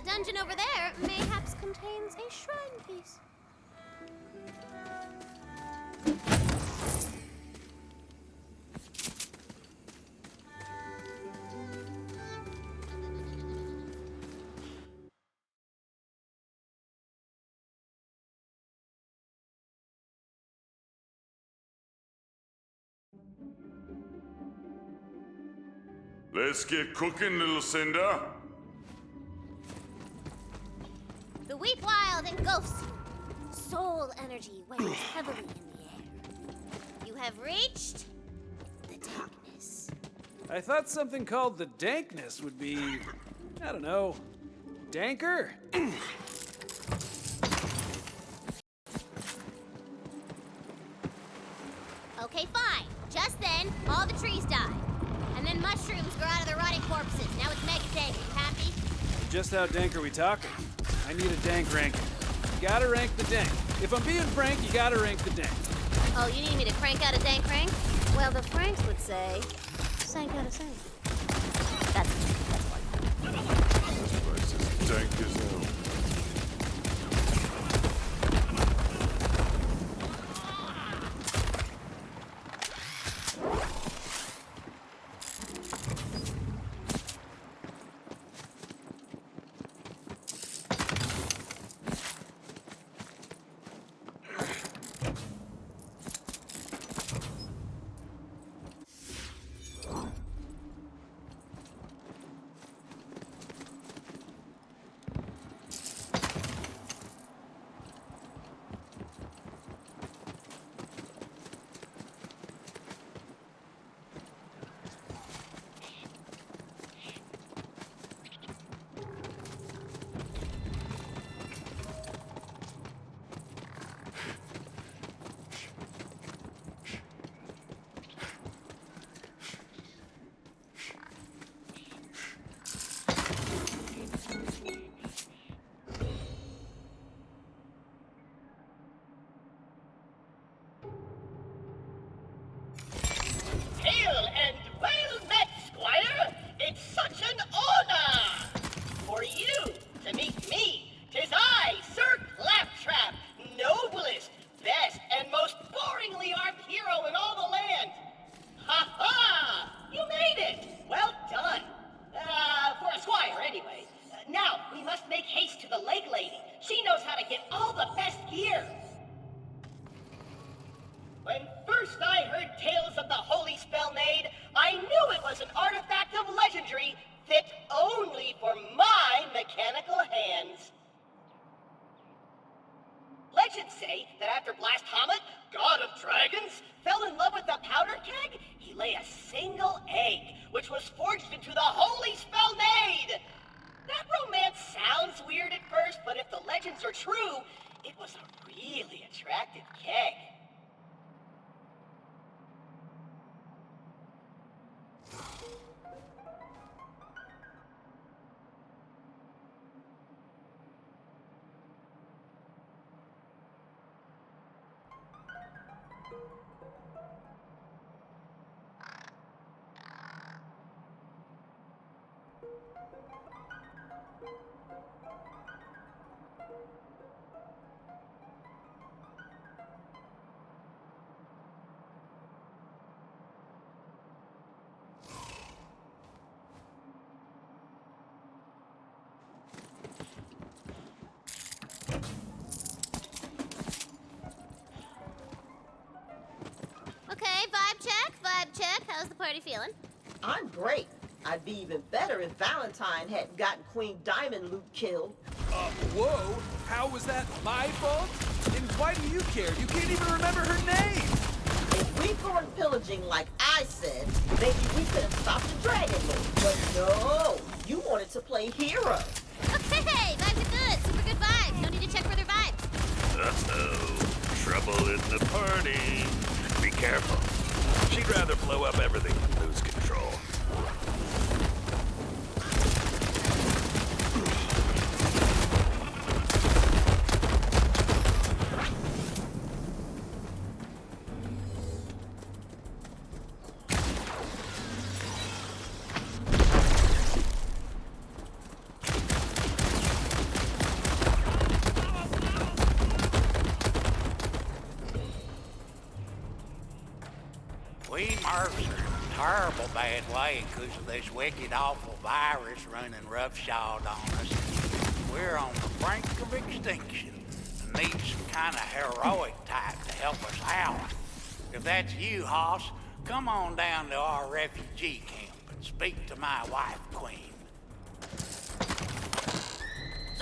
that dungeon over there mayhaps contains a shrine piece. Let's get cooking, little Cinder. The weep wild engulfs you. Soul energy weighs heavily in the air. You have reached the darkness. I thought something called the dankness would be, I don't know, danker? Okay, fine. Just then, all the trees died. And then mushrooms grow out of the rotting corpses. Now it's mega dank. You happy? Just how dank are we talking? I need a dank ranking. You gotta rank the dank. If I'm being frank, you gotta rank the dank. Oh, you need me to crank out a dank rank? Well, the Franks would say, sank out a sank. That's one. This place is dank as hell. How's the party feeling? I'm great. I'd be even better if Valentine hadn't gotten Queen Diamond Loot killed. Whoa! How was that my fault? And why do you care? You can't even remember her name! If we'd gone pillaging like I said, maybe we could have stopped the Dragon Lord. But no! You wanted to play hero. Okay, vibes are good. Super good vibes. No need to check further vibes. Uh-oh. Trouble in the party. Be careful. She'd rather blow up everything than lose control. We Murphs are in a terrible bad way because of this wicked, awful virus running roughshod on us. We're on the brink of extinction and need some kind of heroic type to help us out. If that's you, Hoss, come on down to our refugee camp and speak to my wife, Queen.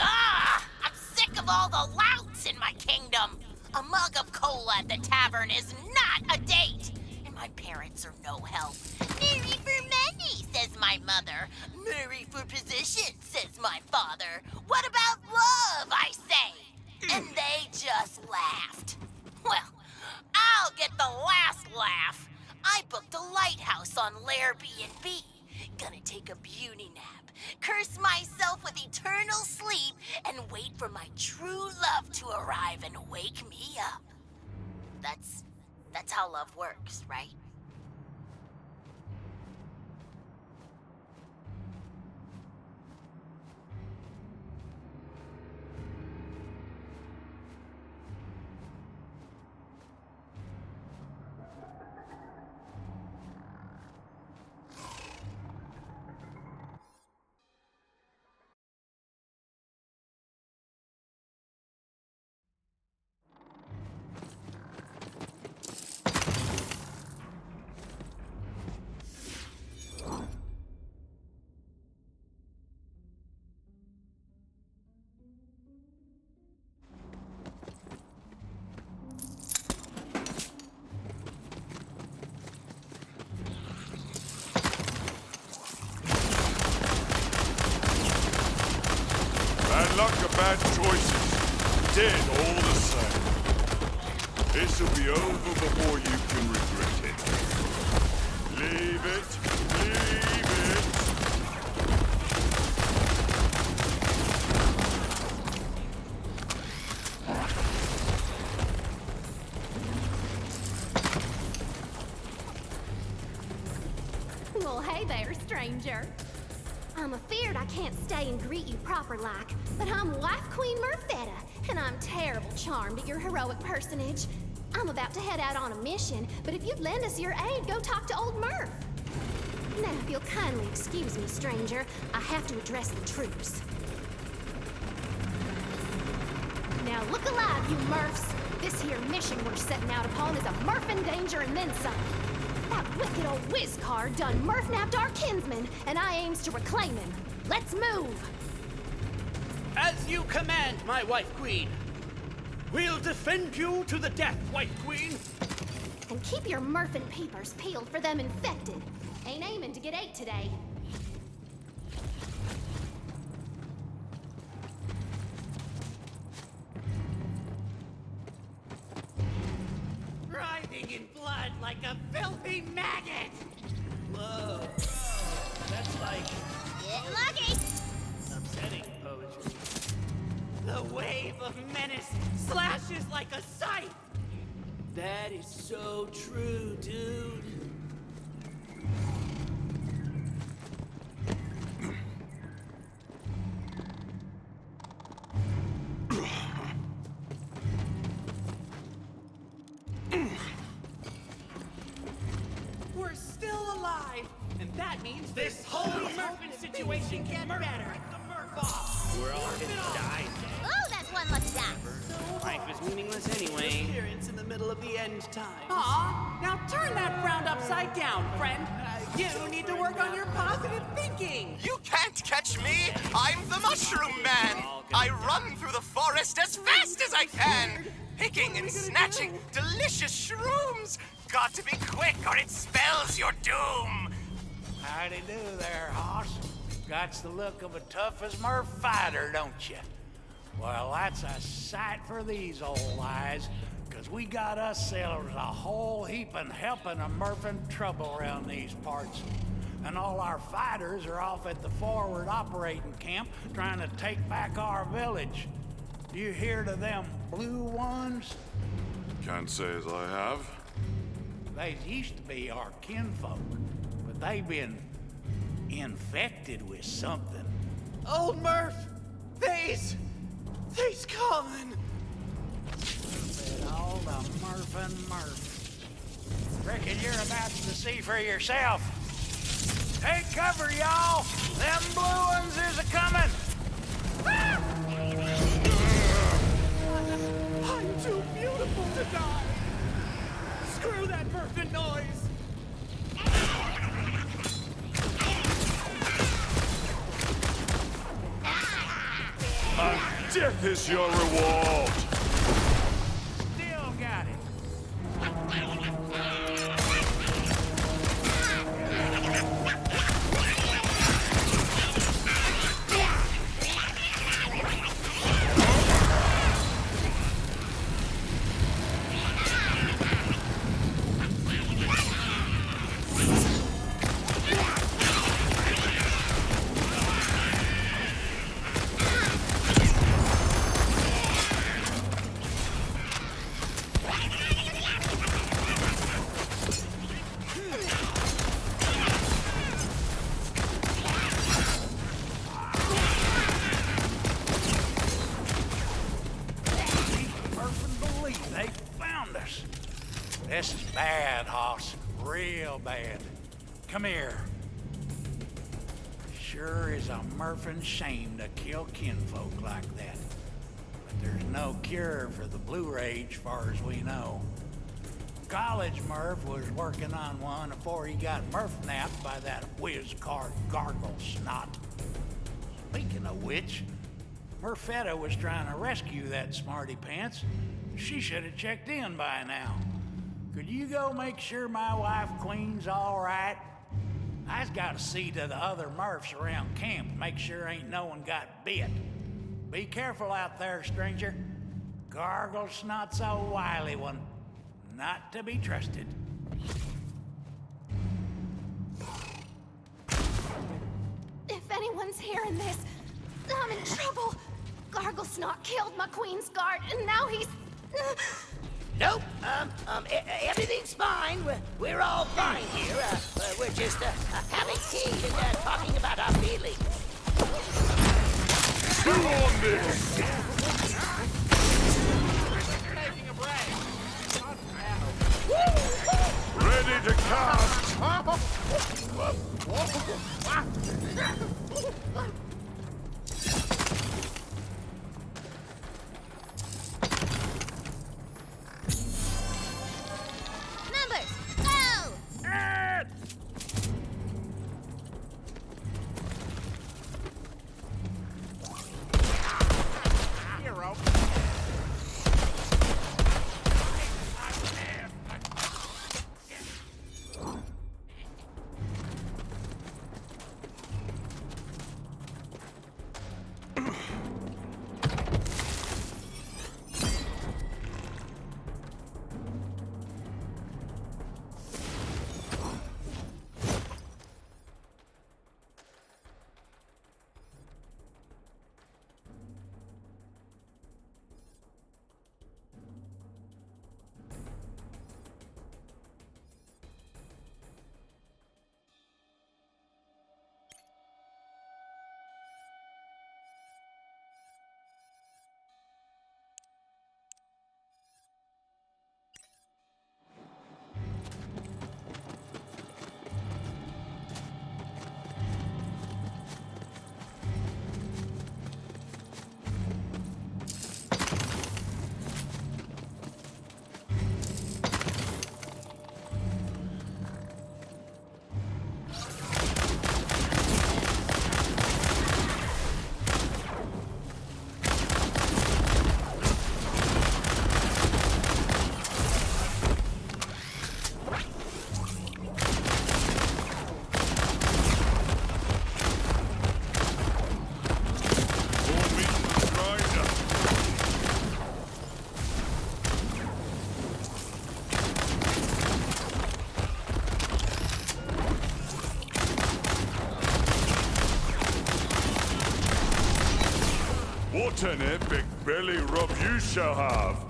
Ah! I'm sick of all the louts in my kingdom. A mug of cola at the tavern is not a date. And my parents are no help. Marry for money, says my mother. Marry for position, says my father. What about love, I say? And they just laughed. Well, I'll get the last laugh. I booked a lighthouse on Airbnb. Gonna take a beauty nap, curse myself with eternal sleep, and wait for my true love to arrive and wake me up. That's how love works, right? Bad luck or bad choices. Dead all the same. This'll be over before you can regret it. Leave it. Leave it. Well, hey there, stranger. I'm afeard I can't stay and greet you proper-like, but I'm Wife Queen Murfetta, and I'm terrible charmed at your heroic personage. I'm about to head out on a mission, but if you'd lend us your aid, go talk to old Murph. Now, if you'll kindly excuse me, stranger, I have to address the troops. Now, look alive, you Murphs! This here mission we're setting out upon is a Murphin danger and then some. That wicked old whiz-card done Murph-napped our kinsman, and I aims to reclaim him. Let's move! As you command, my wife queen. We'll defend you to the death, wife queen. And keep your Murphin peepers peeled for them infected. Ain't aiming to get ate today. Writhing in blood like a filthy maggot. Whoa. That's like Get lucky! upsetting poetry. The wave of menace slashes like a scythe. That is so true, dude. We're still alive, and that means this whole Murphin situation get better. The Murph off. We're all gonna die. Oh, that's one lucky die. Life is meaningless anyway. Appearance in the middle of the end times. Aw, now turn that frown upside down, friend. You need to work on your positive thinking. You can't catch me! I'm the Mushroom Man! I run through the forest as fast as I can! Picking and snatching delicious shrooms! Got to be quick or it spells your doom! Howdy do there, Hoss. Got's the look of a tough as Murph fighter, don't you? Well, that's a sight for these old eyes, 'cause we got ourselves a whole heapin' helping of Murphin trouble around these parts. And all our fighters are off at the forward operating camp trying to take back our village. You hear to them blue ones? Can't say as I have. They used to be our kinfolk, but they've been infected with something. Old Murph! They's coming! Said all the Murphin Murph. Reckon you're about to see for yourself. Take cover, y'all. Them blue ones is a-coming. I'm too beautiful to die! Screw that perfect noise! And death is your reward! Still got it. This is bad, Hoss. Real bad. Come here. Sure is a Murphin shame to kill kinfolk like that. But there's no cure for the Blue Rage, far as we know. College Murph was working on one before he got Murph-napped by that whiz-cart gargle snot. Speaking of which, Murfetta was trying to rescue that smarty pants. She should have checked in by now. Could you go make sure my wife Queen's all right? I's got to see to the other Murphs around camp, make sure ain't no one got bit. Be careful out there, stranger. Gargle snot's a wily one, not to be trusted. If anyone's hearing this, I'm in trouble. Gargle Snot killed my queen's guard, and now he's... Nope. Everything's fine. We're all fine here. We're just having tea and talking about our feelings. Chew on this! Making a break. Ready to cast! Numbers, go! Hero. What an epic belly rub you shall have!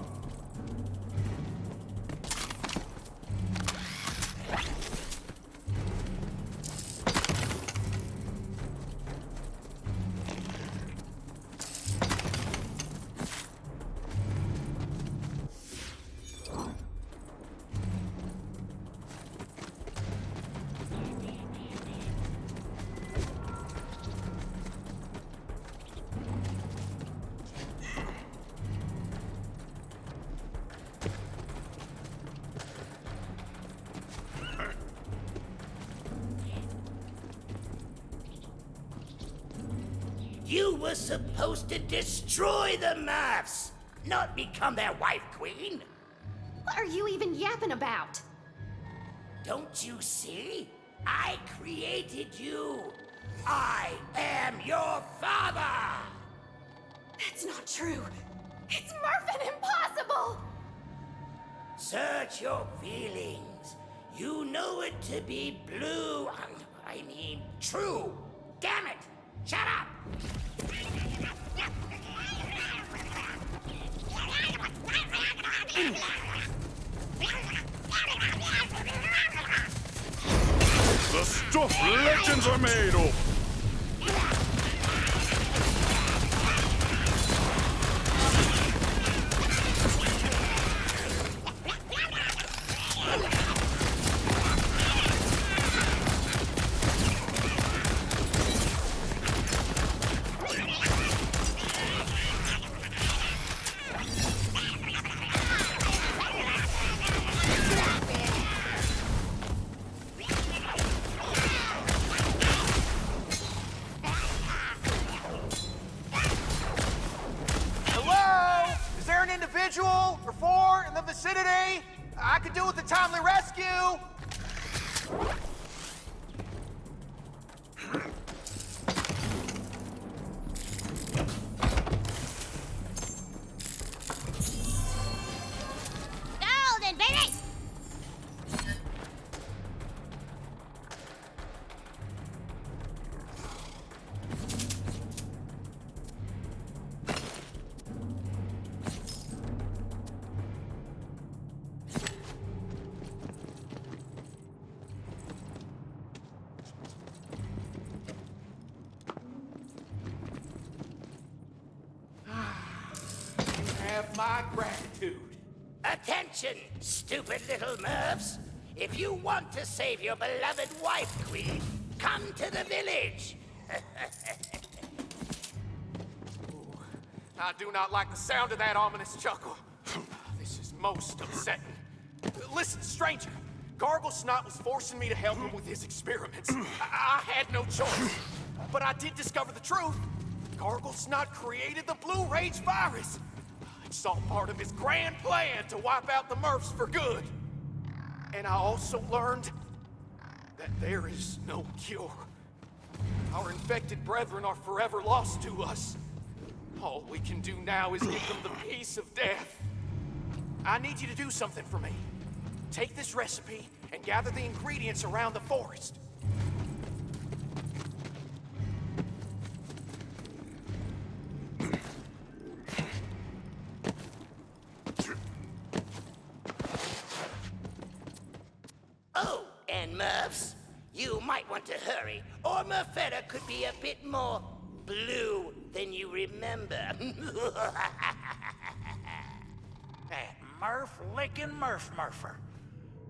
You were supposed to destroy the Mavs, not become their wife queen. What are you even yapping about? Don't you see? I created you. I am your father. That's not true. It's Murphin impossible! Search your feelings. You know it to be blue. I mean, true. Damn it! Shut up! The stuff legends are made of! Or four in the vicinity. I could do with a timely rescue. Golden, baby! Have my gratitude. Attention, stupid little Murphs. If you want to save your beloved wife, Queen, come to the village. I do not like the sound of that ominous chuckle. This is most upsetting. Listen, stranger. Gargle Snot was forcing me to help him with his experiments. I had no choice. But I did discover the truth. Gargle Snot created the Blue Rage virus. It's all part of his grand plan to wipe out the Murphs for good. And I also learned that there is no cure. Our infected brethren are forever lost to us. All we can do now is give them the peace of death. I need you to do something for me. Take this recipe and gather the ingredients around the forest. Oh, and Murphs, you might want to hurry, or Murfetta could be a bit more blue than you remember. That Murph-licking Murph-Murpher.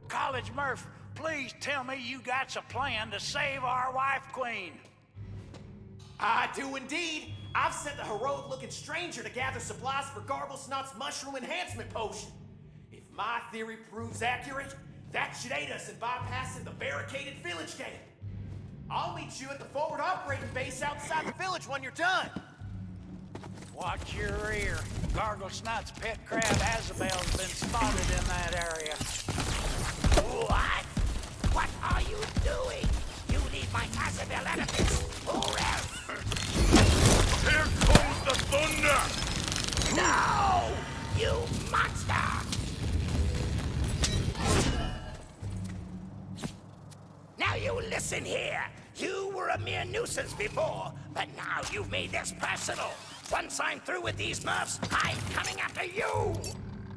College Murph, please tell me you got a plan to save our wife queen. I do indeed. I've sent the heroic-looking stranger to gather supplies for Garblesnot's mushroom enhancement potion. If my theory proves accurate, that should aid us in bypassing the barricaded village gate. I'll meet you at the forward operating base outside the village when you're done. Watch your ear. Gargle Snot's pet crab Azabel's been spotted in that area. What? What are you doing? You leave my Azabel out of this, or else... Here comes the thunder! No! You monster! Now you listen here. You were a mere nuisance before, but now you've made this personal. Once I'm through with these Murphs, I'm coming after you!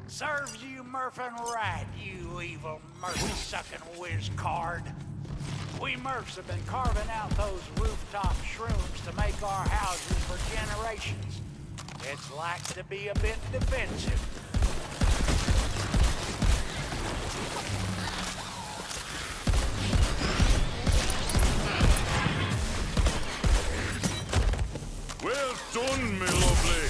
Serves you Murphin right, you evil Murphy-sucking whiz card. We Murphs have been carving out those rooftop shrooms to make our houses for generations. It's like to be a bit defensive. Well done, me lovely.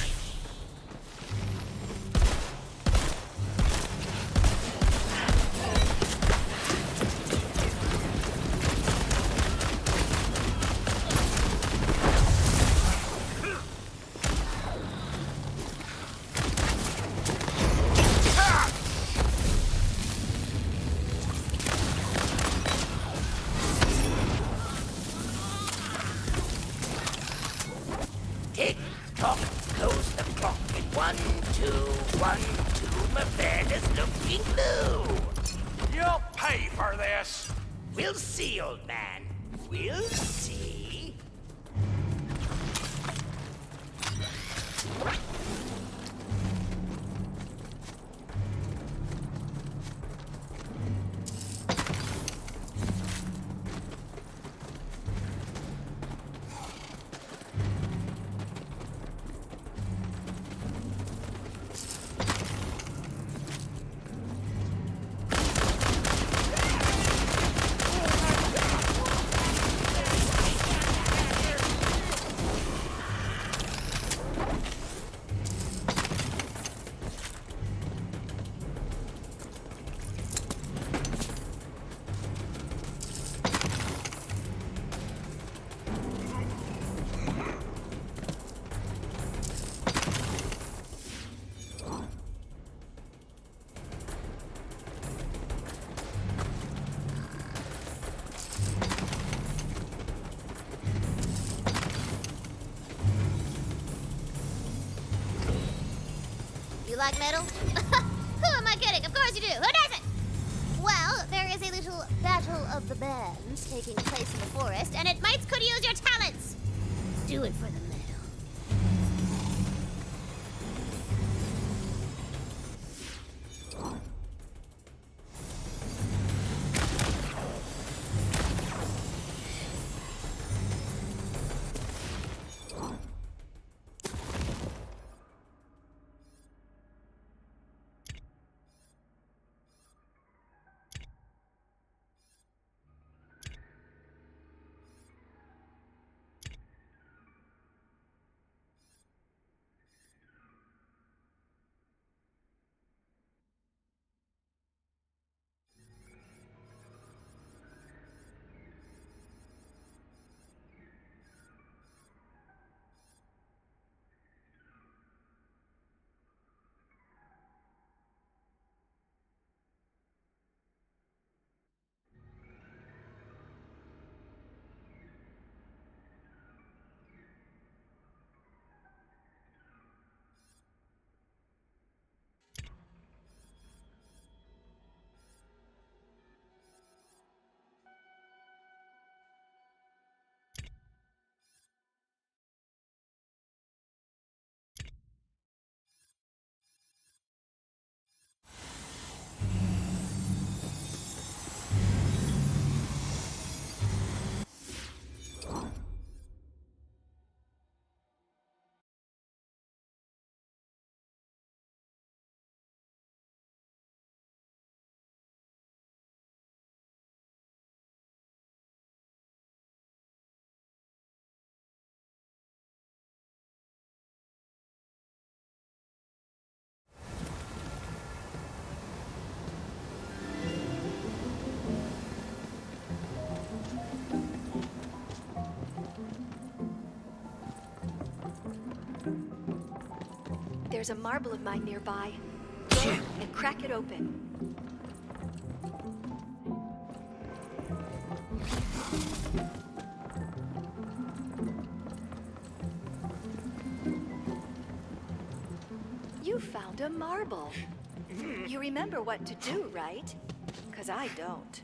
fucking clue! You'll pay for this! We'll see, old man. We'll see. You like metal? Who am I kidding? Of course you do. Who doesn't? Well, there is a little battle of the bands taking place in the forest, and it might could use your talents. Do it for the metal. There's a marble of mine nearby. Go and crack it open. You found a marble. You remember what to do, right? 'Cause I don't.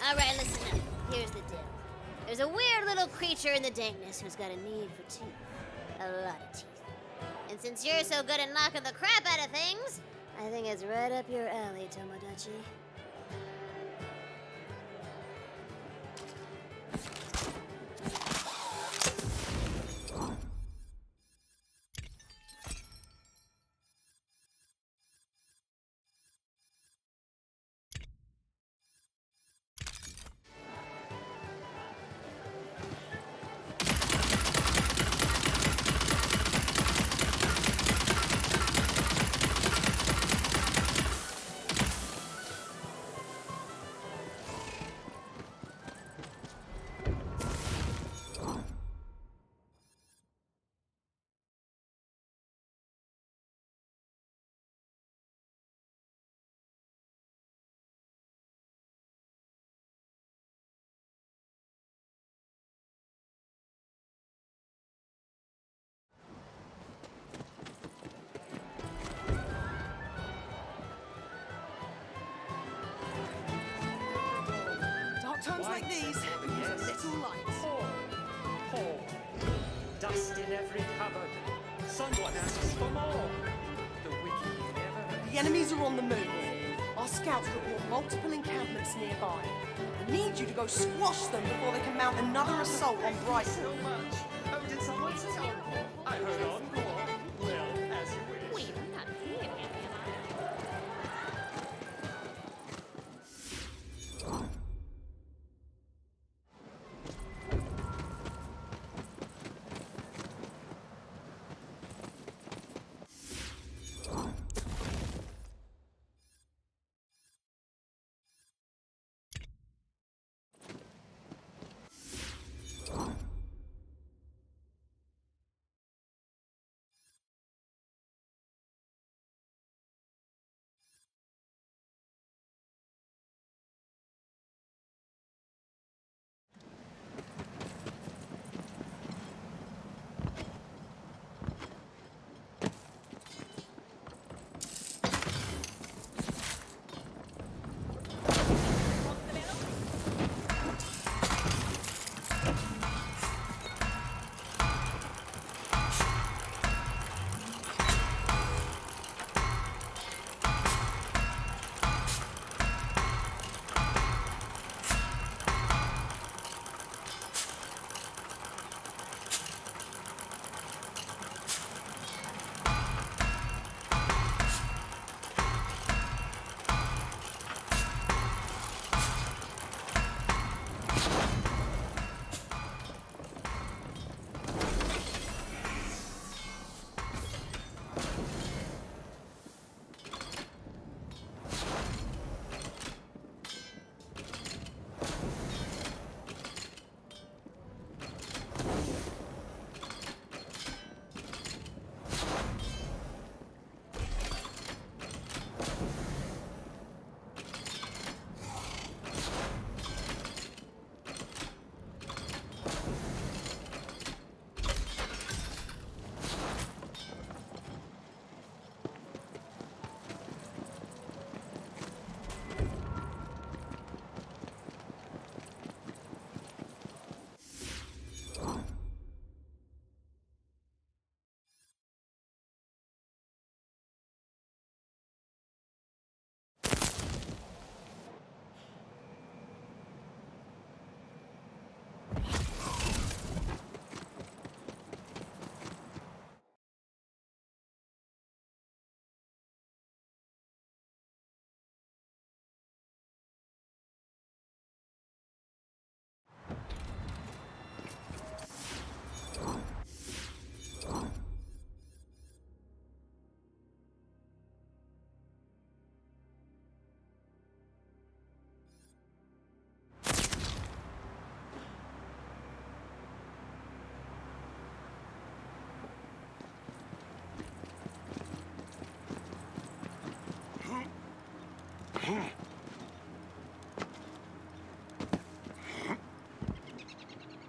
Alright, listen up. Here's the deal. There's a weird little creature in the dankness who's got a need for teeth. A lot of teeth. And since you're so good at knocking the crap out of things, I think it's right up your alley, Tomodachi. Times like these, little lights. Paul. Dust in every cupboard. Someone asks for more. The wiki never... The enemies are on the move. Our scouts report multiple encampments nearby. I need you to go squash them before they can mount another assault on Brighton. So much. Oh, did someone tell me? I heard encore. Well, as you wish.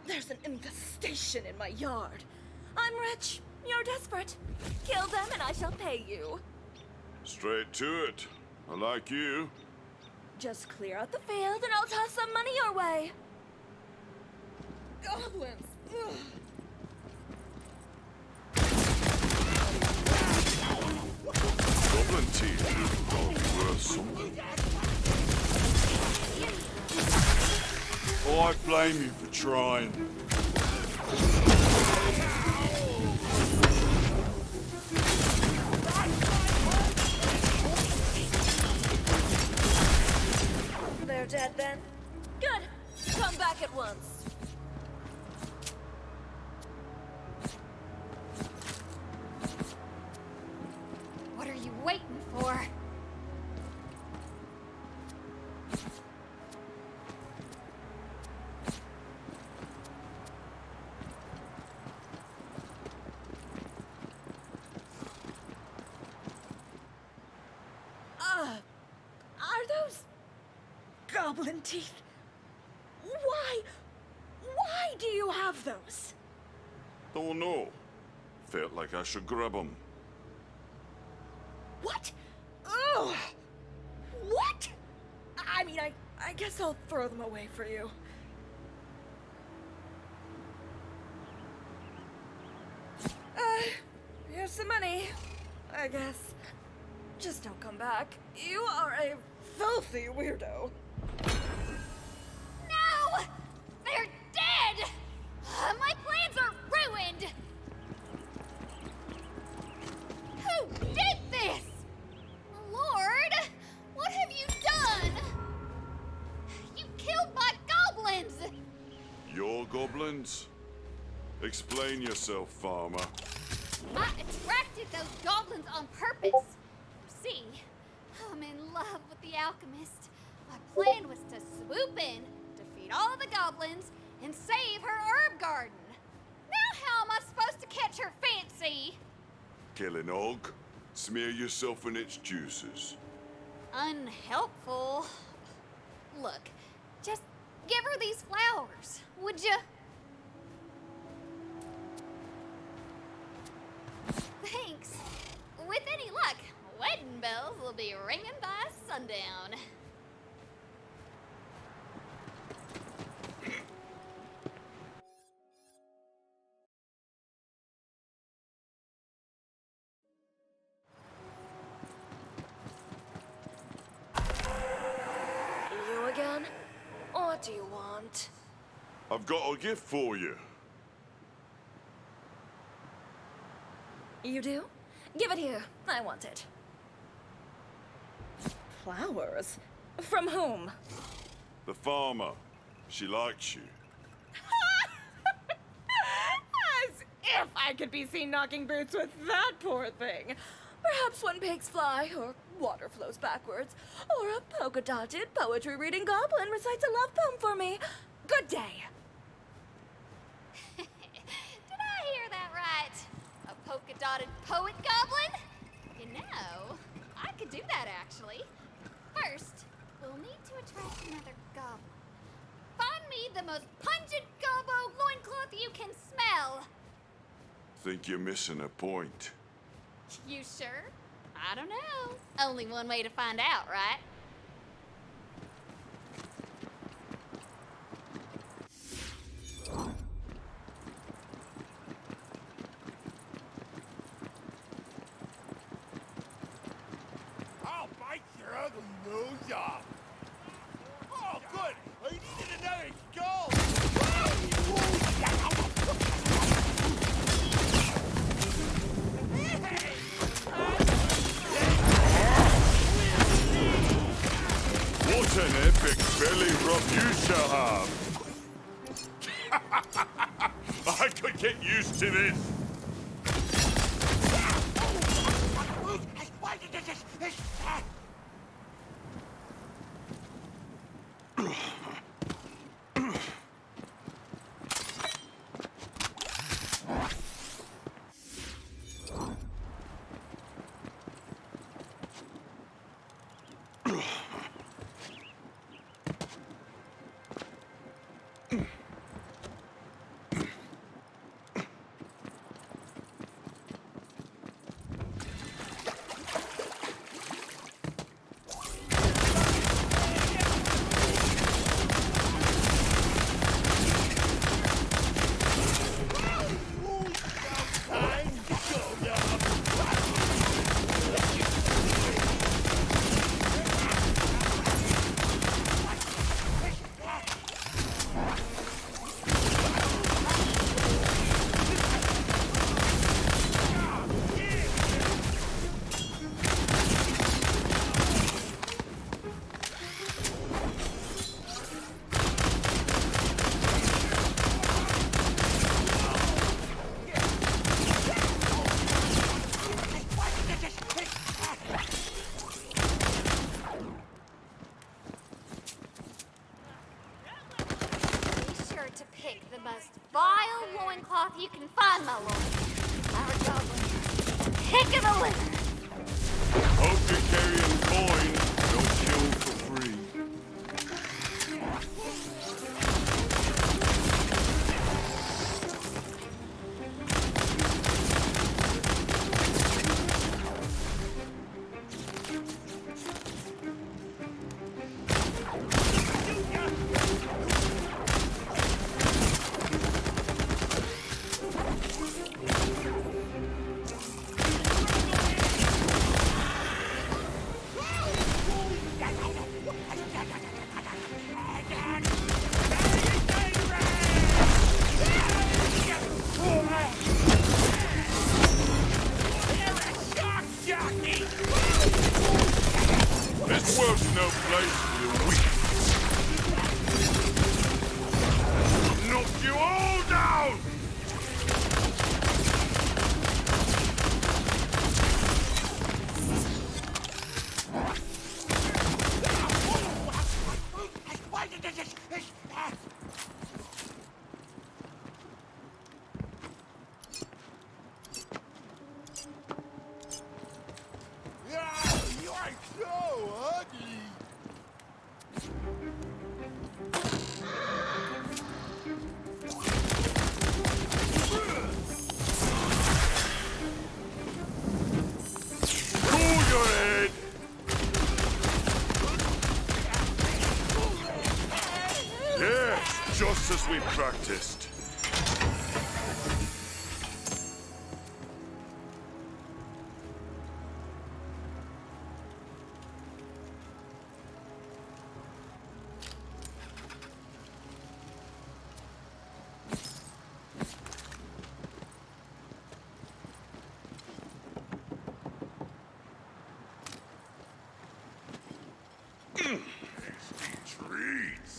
There's an infestation in my yard. I'm rich. You're desperate. Kill them and I shall pay you. Straight to it. I like you. Just clear out the field and I'll toss some money your way. Goblins! Ugh. Goblin teeth are worth something. I blame you for trying. They're dead then? Good. Come back at once. What are you waiting for? Are those goblin teeth? Why do you have those? Don't know. Felt like I should grab them. What? Ugh! What? I mean, I guess I'll throw them away for you. Here's some money, I guess. Just don't come back. You are a filthy weirdo. No! They're dead! My plans are ruined! Who did this? Lord, what have you done? You killed my goblins! Your goblins? Explain yourself, farmer. I attracted those goblins on purpose. See, I'm in love with the alchemist. My plan was to swoop in, defeat all the goblins, and save her herb garden. Now how am I supposed to catch her fancy? Kill an og, smear yourself in its juices. Unhelpful. Look, just give her these flowers, would you? Thanks. With any luck, wedding bells will be ringing by sundown. You again? What do you want? I've got a gift for you. You do? Give it here. I want it. Flowers? From whom? The farmer. She likes you. As if I could be seen knocking boots with that poor thing. Perhaps when pigs fly, or water flows backwards, or a polka-dotted poetry-reading goblin recites a love poem for me. Good day. Did I hear that right? A polka-dotted poet goblin? You know, I could do that actually. First, we'll need to attract another goblin. Find me the most pungent gobbo loincloth you can smell. Think you're missing a point. You sure? I don't know. Only one way to find out, right? I'll bite your ugly nose off. Oh, good. I needed another skull. What an epic belly rub you shall have! I could get used to this. all in her. Hope you're carrying coin. Don't kill for free. This world's no place for the weak. Knock you all down! You are so ugly. Cool your head! Yes, just as we practiced. Trees.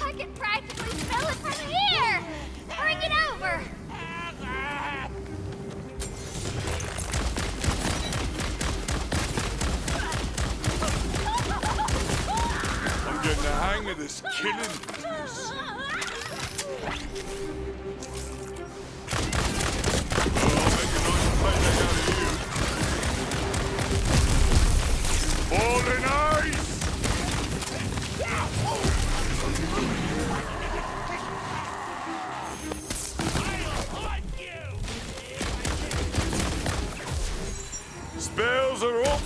I can practically smell it from here! Bring it over! I'm getting the hang of this killing business. I'll make a nice payday out of you. Falling ice! Spells are up!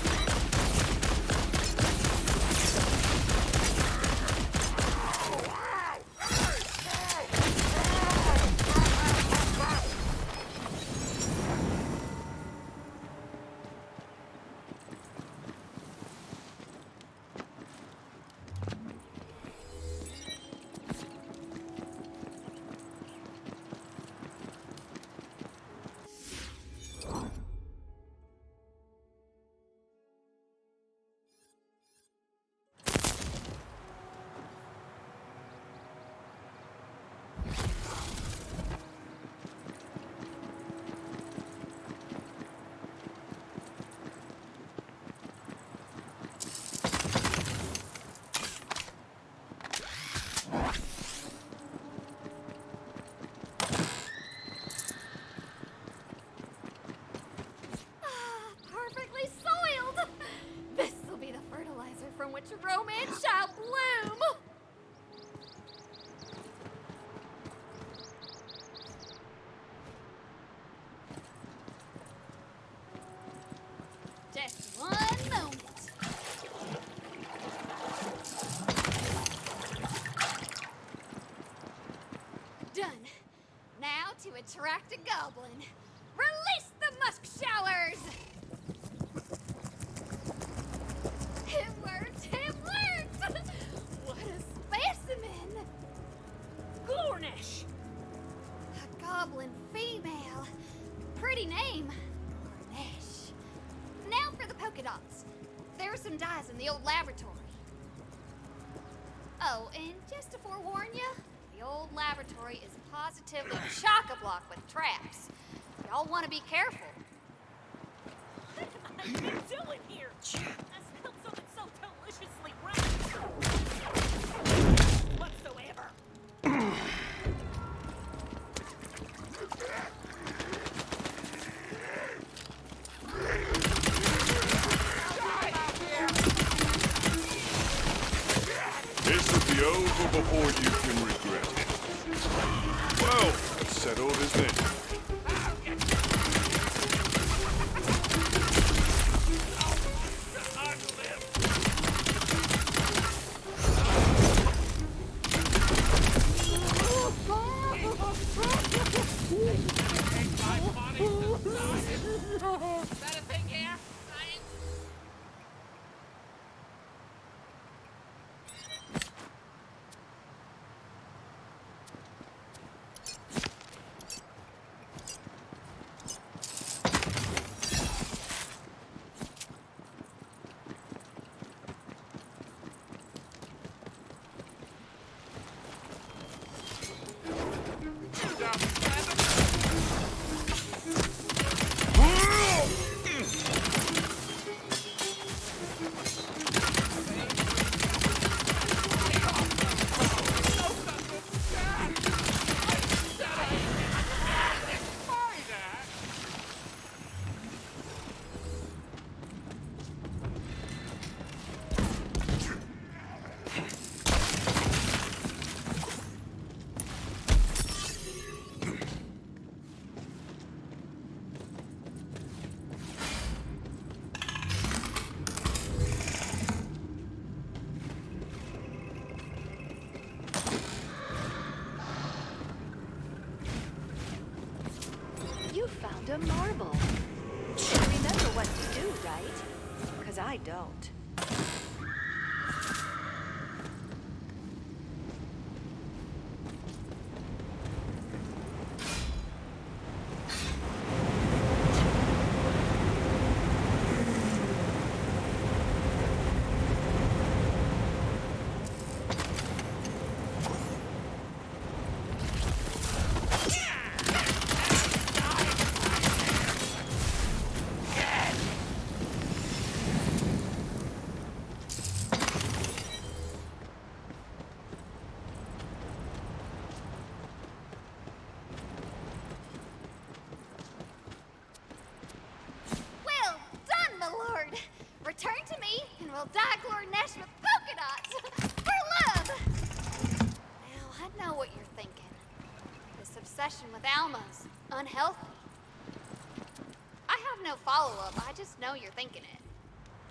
Perfectly soiled! This'll be the fertilizer from which romance shall bloom! Just one moment. Done. Now to attract a goblin. Release the musk showers! It worked! It worked! What a specimen! Gornish! A goblin female. Pretty name. There's some dyes in the old laboratory. Oh, and just to forewarn you, the old laboratory is positively chock-a-block with traps. Y'all want to be careful. What are you doing here? I smelled something so deliciously rotten. Whatsoever. This will be over before you can regret it. Well, it's settled, isn't it? You found a marble. You remember what to do, right? Because I don't. Return to me, and we'll dye Lord Nash with polka dots for love! Now, I know what you're thinking. This obsession with Alma's unhealthy. I have no follow-up, I just know you're thinking it.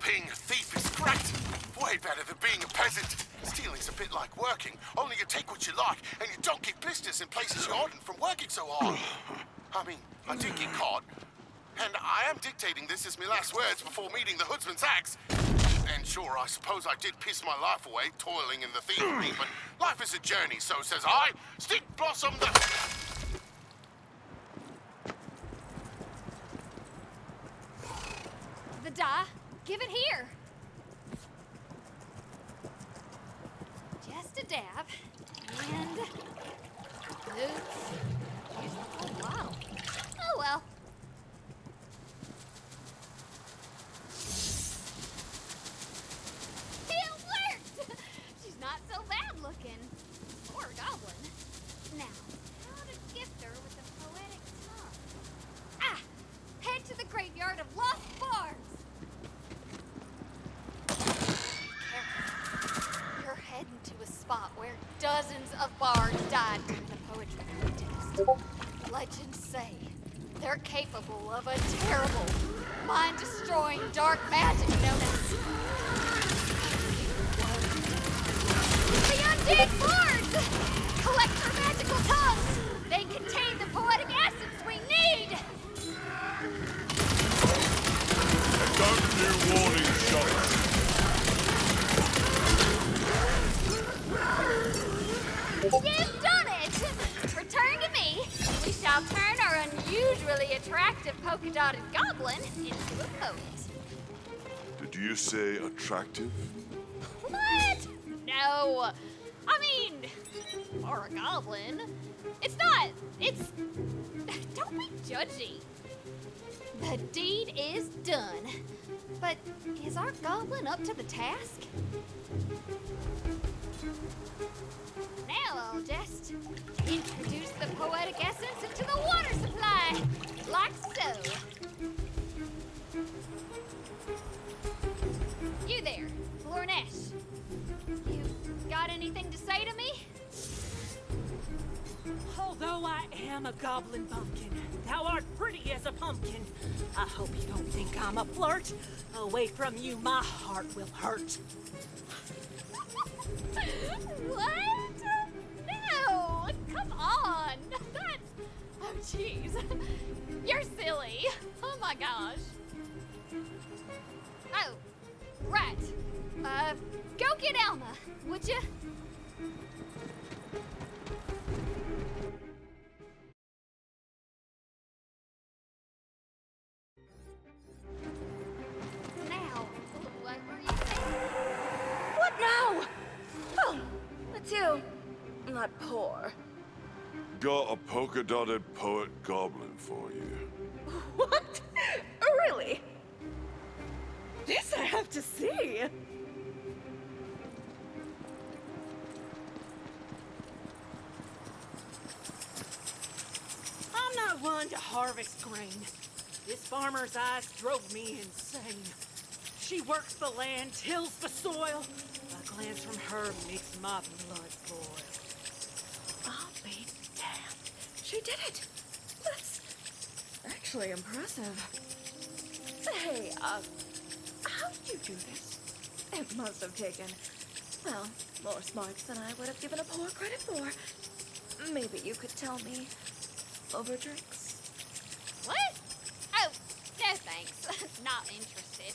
Being a thief is great! Way better than being a peasant. Stealing's a bit like working, only you take what you like, and you don't get blisters in places you oughtn't from working so hard. I mean, I did get caught. And I am dictating this as my last words before meeting the hoodsman's axe. And sure, I suppose I did piss my life away toiling in the thievery, but life is a journey, so says I. Stick blossom the... The dye, give it here. Just a dab, and... Oops. Here's the whole bottle. Oh well. Not so bad looking. Or a goblin. Now, how to gift her with a poetic tongue? Ah! Head to the graveyard of lost bards! Careful. You're heading to a spot where dozens of bards died during the poetry contest. Legends say they're capable of a terrible, mind-destroying dark magic known as... The undead bards! Collect their magical tongues! They contain the poetic essence we need! Don't do warning shots. You've done it! Return to me. We shall turn our unusually attractive polka-dotted goblin into a poet. Did you say attractive? What? No. I mean, or a goblin. It's not. It's. Don't be judgy. The deed is done. But is our goblin up to the task? Now I'll just introduce the poetic essence into the water supply, like so. You there, Lornesh. You got anything to say to me? Although I am a goblin bumpkin, thou art pretty as a pumpkin. I hope you don't think I'm a flirt. Away from you, my heart will hurt. What? No! Come on! That's... Oh, jeez. You're silly. Oh, my gosh. Oh, right. Go get Alma, would you? Now, what were you saying? What now? Oh, it's you. Not poor. Got a polka-dotted poet goblin for you. What? Really? This I have to see. I'm not one to harvest grain. This farmer's eyes drove me insane. She works the land, tills the soil. A glance from her makes my blood boil. I'll be damned. She did it. That's actually impressive. Hey, how did you do this? It must have taken, well, more smarts than I would have given a poor credit for. Maybe you could tell me over drinks. What? Oh, no thanks. Not interested.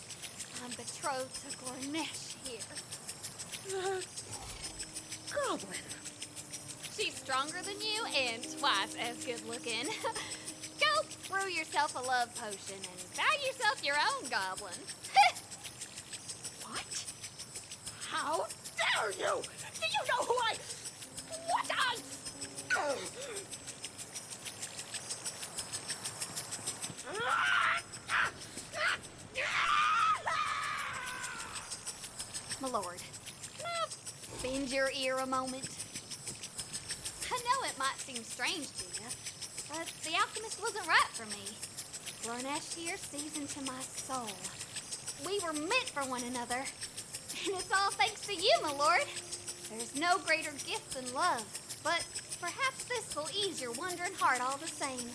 I'm betrothed to Gornesh here. Goblin. She's stronger than you and twice as good looking. Go brew yourself a love potion and buy yourself your own goblin. What? How dare you? Do you know who I... What I... Oh. My lord, can I bend your ear a moment? I know it might seem strange to you, but the alchemist wasn't right for me. Gornesh here sees into my soul. We were meant for one another, and it's all thanks to you, my lord. There's no greater gift than love, but perhaps this will ease your wandering heart all the same.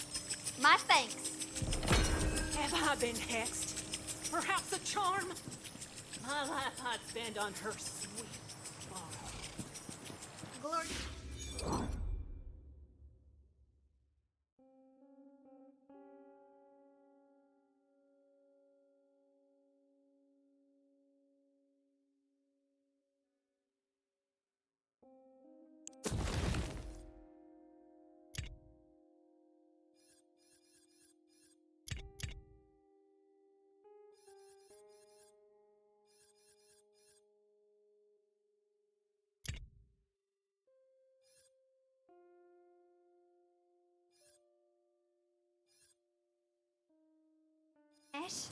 My thanks. Have I been hexed? Perhaps a charm? My life I'd spend on her sweet farm. Glory. Ash?